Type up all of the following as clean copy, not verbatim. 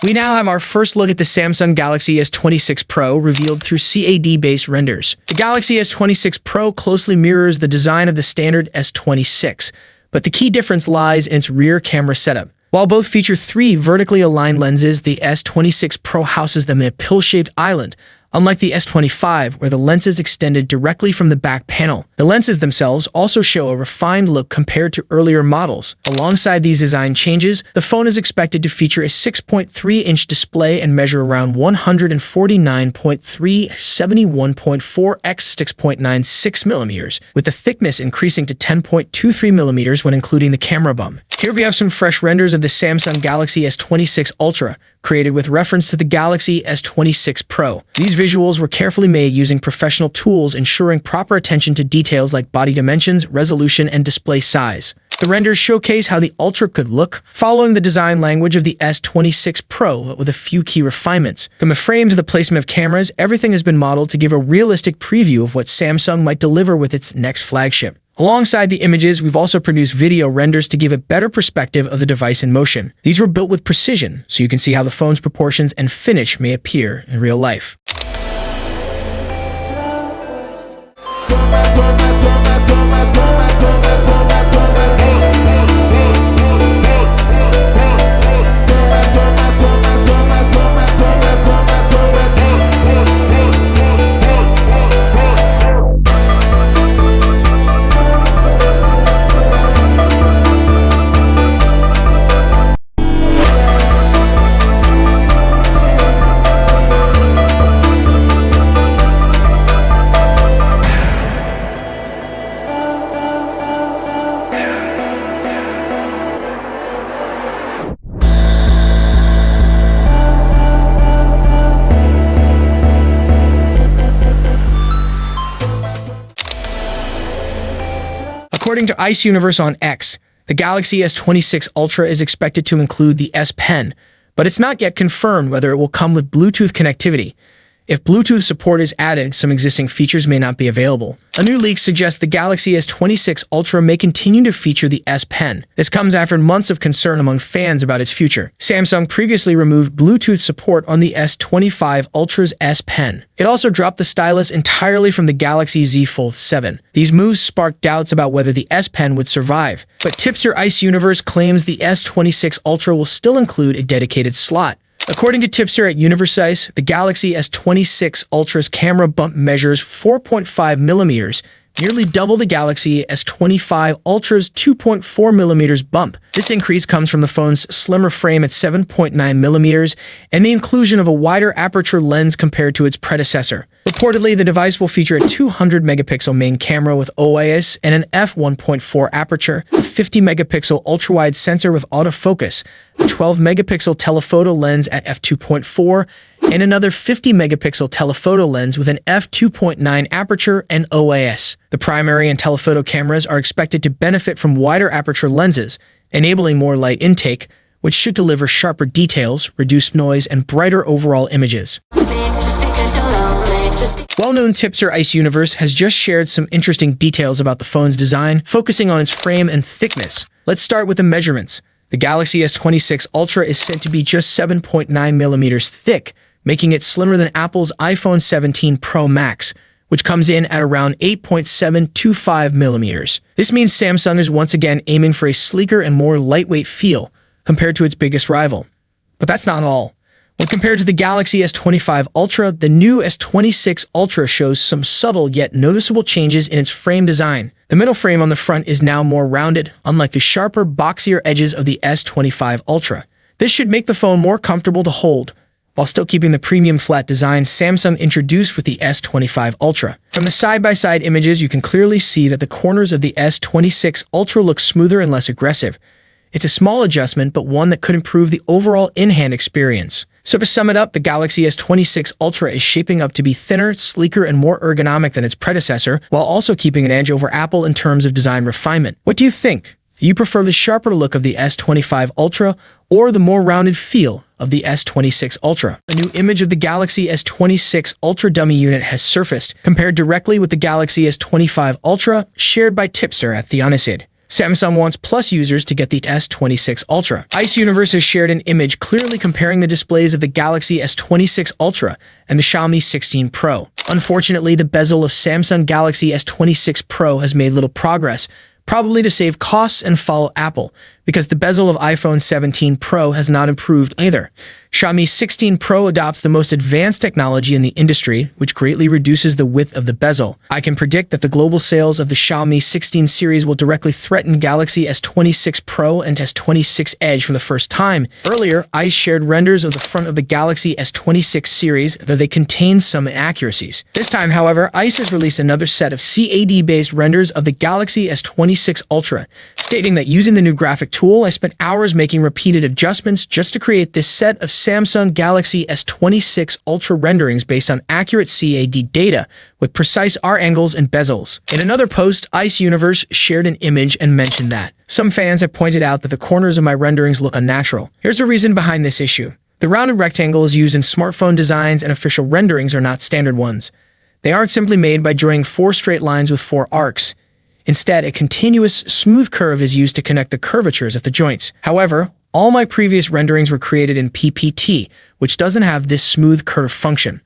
We now have our first look at the Samsung Galaxy S26 Pro revealed through CAD-based renders. The Galaxy S26 Pro closely mirrors the design of the standard S26, but the key difference lies in its rear camera setup. While both feature 3 vertically aligned lenses, the S26 Pro houses them in a pill-shaped island, unlike the S25, where the lenses extended directly from the back panel. The lenses themselves also show a refined look compared to earlier models. Alongside these design changes, the phone is expected to feature a 6.3-inch display and measure around 149.3 71.4 x 6.96 millimeters, with the thickness increasing to 10.23 millimeters when including the camera bump. Here we have some fresh renders of the Samsung Galaxy S26 Ultra, created with reference to the Galaxy S26 Pro. These visuals were carefully made using professional tools, ensuring proper attention to details like body dimensions, resolution, and display size. The renders showcase how the Ultra could look, following the design language of the S26 Pro, but with a few key refinements. From the frame to the placement of cameras, everything has been modeled to give a realistic preview of what Samsung might deliver with its next flagship. Alongside the images, we've also produced video renders to give a better perspective of the device in motion. These were built with precision, so you can see how the phone's proportions and finish may appear in real life. According to Ice Universe on X, the Galaxy S26 Ultra is expected to include the S Pen, but it's not yet confirmed whether it will come with Bluetooth connectivity. If Bluetooth support is added, some existing features may not be available. A new leak suggests the Galaxy S26 Ultra may continue to feature the S Pen. This comes after months of concern among fans about its future. Samsung previously removed Bluetooth support on the S25 Ultra's S Pen. It also dropped the stylus entirely from the Galaxy Z Fold 7. These moves sparked doubts about whether the S Pen would survive, but tipster Ice Universe claims the S26 Ultra will still include a dedicated slot. According to tipster at Universice, the Galaxy S26 Ultra's camera bump measures 4.5 millimeters, nearly double the Galaxy S25 Ultra's 2.4 millimeters bump. This increase comes from the phone's slimmer frame at 7.9 millimeters and the inclusion of a wider aperture lens compared to its predecessor. Reportedly, the device will feature a 200-megapixel main camera with OIS and an f1.4 aperture, a 50-megapixel ultra-wide sensor with autofocus, a 12-megapixel telephoto lens at f2.4, and another 50-megapixel telephoto lens with an f2.9 aperture and OIS. The primary and telephoto cameras are expected to benefit from wider aperture lenses, enabling more light intake, which should deliver sharper details, reduced noise, and brighter overall images. Well-known tipster Ice Universe has just shared some interesting details about the phone's design, focusing on its frame and thickness. Let's start with the measurements. The Galaxy S26 Ultra is said to be just 7.9 millimeters thick, making it slimmer than Apple's iPhone 17 Pro Max, which comes in at around 8.725 millimeters. This means Samsung is once again aiming for a sleeker and more lightweight feel compared to its biggest rival. But that's not all. When compared to the Galaxy S25 Ultra, the new S26 Ultra shows some subtle yet noticeable changes in its frame design. The middle frame on the front is now more rounded, unlike the sharper, boxier edges of the S25 Ultra. This should make the phone more comfortable to hold, while still keeping the premium flat design Samsung introduced with the S25 Ultra. From the side-by-side images, you can clearly see that the corners of the S26 Ultra look smoother and less aggressive. It's a small adjustment, but one that could improve the overall in-hand experience. So to sum it up, the Galaxy S26 Ultra is shaping up to be thinner, sleeker, and more ergonomic than its predecessor, while also keeping an edge over Apple in terms of design refinement. What do you think? Do you prefer the sharper look of the S25 Ultra or the more rounded feel of the S26 Ultra? A new image of the Galaxy S26 Ultra dummy unit has surfaced, compared directly with the Galaxy S25 Ultra, shared by tipster at Theonisid. Samsung wants Plus users to get the S26 Ultra. Ice Universe has shared an image clearly comparing the displays of the Galaxy S26 Ultra and the Xiaomi 16 Pro. Unfortunately, the bezel of Samsung Galaxy S26 Pro has made little progress, probably to save costs and follow Apple, because the bezel of iPhone 17 Pro has not improved either. Xiaomi 16 Pro adopts the most advanced technology in the industry, which greatly reduces the width of the bezel. I can predict that the global sales of the Xiaomi 16 series will directly threaten Galaxy S26 Pro and S26 Edge for the first time. Earlier, ICE shared renders of the front of the Galaxy S26 series, though they contain some inaccuracies. This time, however, ICE has released another set of CAD-based renders of the Galaxy S26 Ultra, stating that using the new graphic tool, I spent hours making repeated adjustments just to create this set of Samsung Galaxy S26 Ultra renderings based on accurate CAD data with precise R angles and bezels. In another post, Ice Universe shared an image and mentioned that some fans have pointed out that the corners of my renderings look unnatural. Here's the reason behind this issue. The rounded rectangles used in smartphone designs and official renderings are not standard ones. They aren't simply made by drawing 4 straight lines with 4 arcs. Instead, a continuous, smooth curve is used to connect the curvatures of the joints. However, all my previous renderings were created in PPT, which doesn't have this smooth curve function.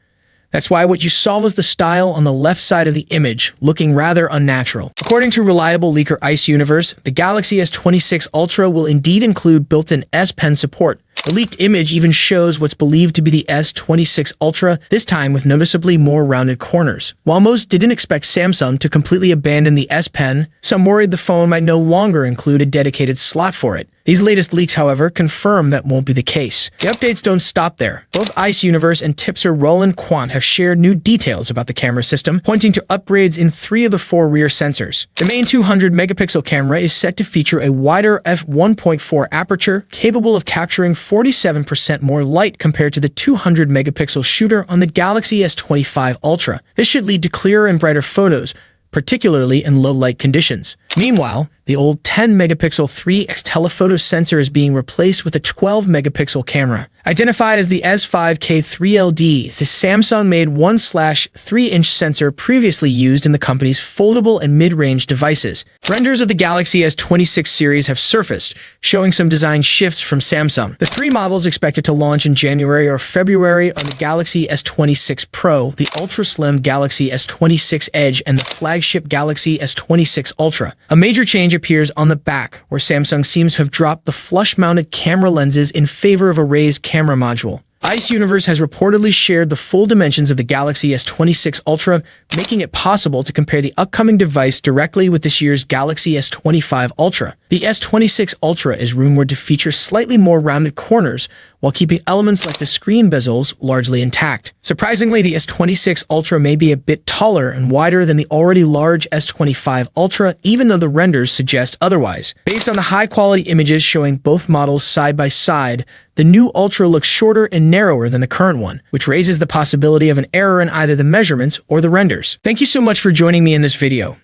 That's why what you saw was the style on the left side of the image, looking rather unnatural. According to reliable leaker Ice Universe, the Galaxy S26 Ultra will indeed include built-in S Pen support. The leaked image even shows what's believed to be the S26 Ultra, this time with noticeably more rounded corners. While most didn't expect Samsung to completely abandon the S Pen, some worried the phone might no longer include a dedicated slot for it. These latest leaks, however, confirm that won't be the case. The updates don't stop there. Both Ice Universe and tipster Roland Quant have shared new details about the camera system, pointing to upgrades in 3 of the 4 rear sensors. The main 200-megapixel camera is set to feature a wider f1.4 aperture, capable of capturing 47% more light compared to the 200-megapixel shooter on the Galaxy S25 Ultra. This should lead to clearer and brighter photos, particularly in low-light conditions. Meanwhile, the old 10-megapixel 3x telephoto sensor is being replaced with a 12-megapixel camera. Identified as the S5K3LD, the Samsung-made 1/3-inch sensor previously used in the company's foldable and mid-range devices. Renders of the Galaxy S26 series have surfaced, showing some design shifts from Samsung. The 3 models expected to launch in January or February are the Galaxy S26 Pro, the ultra-slim Galaxy S26 Edge, and the flagship Galaxy S26 Ultra. A major change appears on the back, where Samsung seems to have dropped the flush-mounted camera lenses in favor of a raised camera module. Ice Universe has reportedly shared the full dimensions of the Galaxy S26 Ultra, making it possible to compare the upcoming device directly with this year's Galaxy S25 Ultra. The S26 Ultra is rumored to feature slightly more rounded corners, while keeping elements like the screen bezels largely intact. Surprisingly, the S26 Ultra may be a bit taller and wider than the already large S25 Ultra, even though the renders suggest otherwise. Based on the high-quality images showing both models side by side, the new Ultra looks shorter and narrower than the current one, which raises the possibility of an error in either the measurements or the renders. Thank you so much for joining me in this video.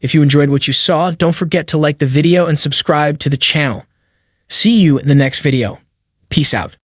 If you enjoyed what you saw, don't forget to like the video and subscribe to the channel. See you in the next video. Peace out.